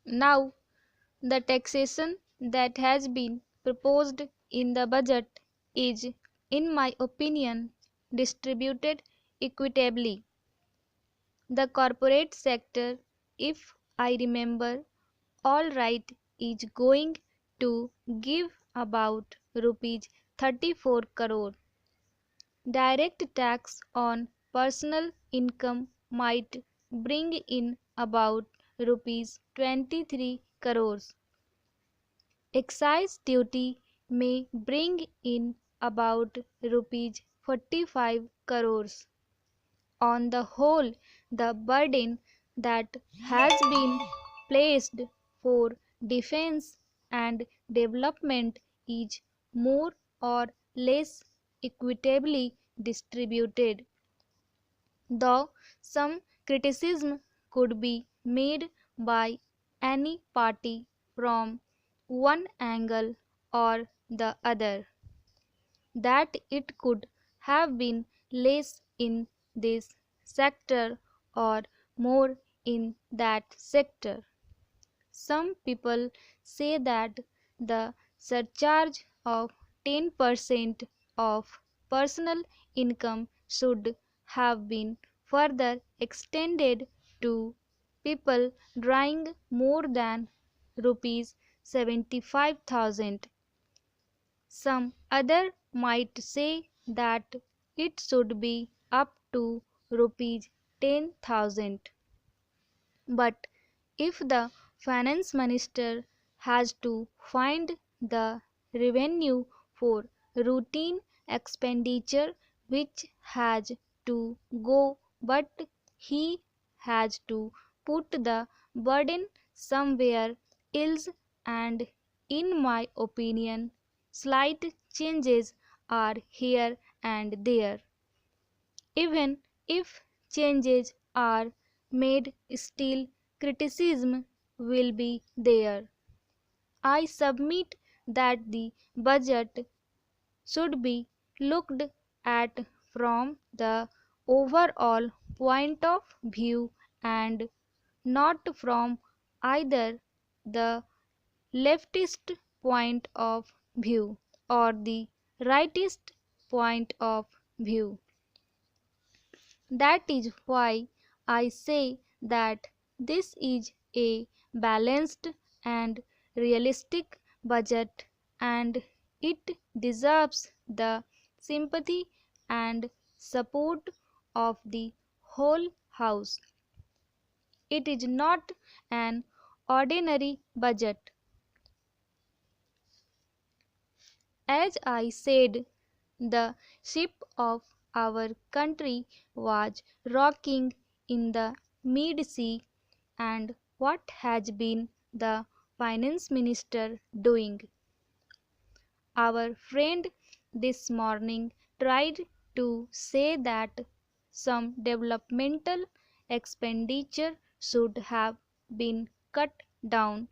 Now, the taxation that has been proposed in the budget is, in my opinion, distributed equitably. The corporate sector, if I remember all right, is going to give about rupees 34 crore. Direct tax on personal income might bring in about rupees 23 crores. Excise duty may bring in about rupees 45 crores. On the whole, the burden that has been placed for defense and development is more or less equitably distributed. Though some criticism could be made by any party from one angle or the other, that it could have been less in this sector or more in that sector. Some people say that the surcharge of 10% of personal income should have been further extended to people drawing more than rupees 75,000. Some other might say that it should be up to rupees 10,000. But if the finance minister has to find the revenue for routine expenditure which has to go, but he has to put the burden somewhere else, and in my opinion slight changes are here and there. Even if changes are made, still criticism will be there. I submit that the budget should be looked at from the overall point of view and not from either the leftist point of view or the rightist point of view. That is why I say that this is a balanced and realistic budget, and it deserves the sympathy and support of the whole House. It is not an ordinary budget. As I said, the ship of our country was rocking in the mid-sea, and what has been the finance minister doing? Our friend this morning tried to say that some developmental expenditure should have been cut down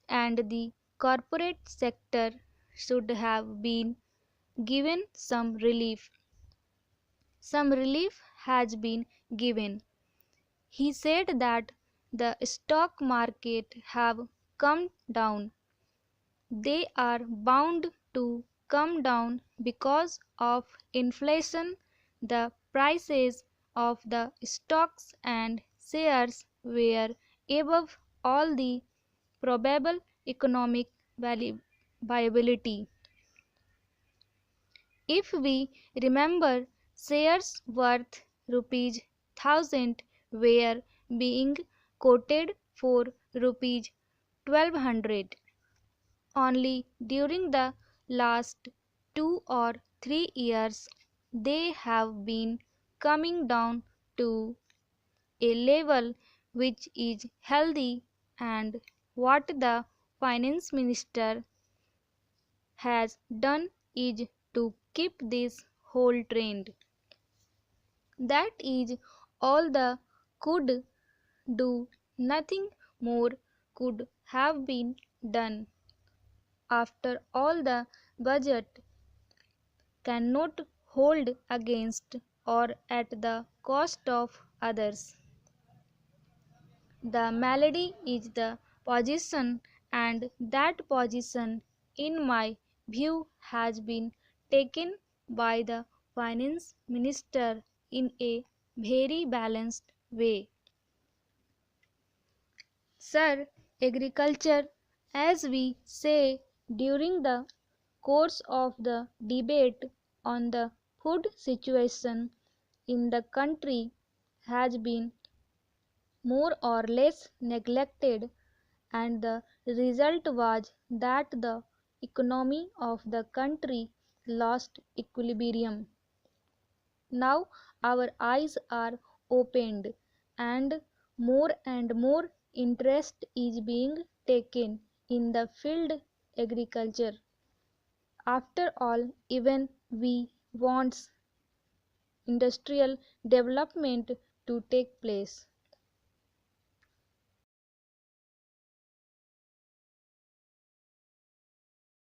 and the corporate sector should have been given some relief. Some relief has been given. He said that the stock market have come down. They are bound to come down because of inflation. The prices of the stocks and shares were above all the probable economic viability. If we remember, shares worth rupees 1000 were being quoted for rupees 1200. Only during the last 2 or 3 years they have been coming down to a level which is healthy, and what the finance minister has done is to keep this whole trend. That is all the could do, nothing more could have been done. After all, the budget cannot hold against or at the cost of others. The malady is the position, and that position, in my view, has been taken by the finance minister in a very balanced way. Sir, agriculture, as we say during the course of the debate on the food situation in the country, has been more or less neglected, and the result was that the economy of the country lost equilibrium. Now our eyes are opened, and more interest is being taken in the field agriculture. After all, even we wants industrial development to take place.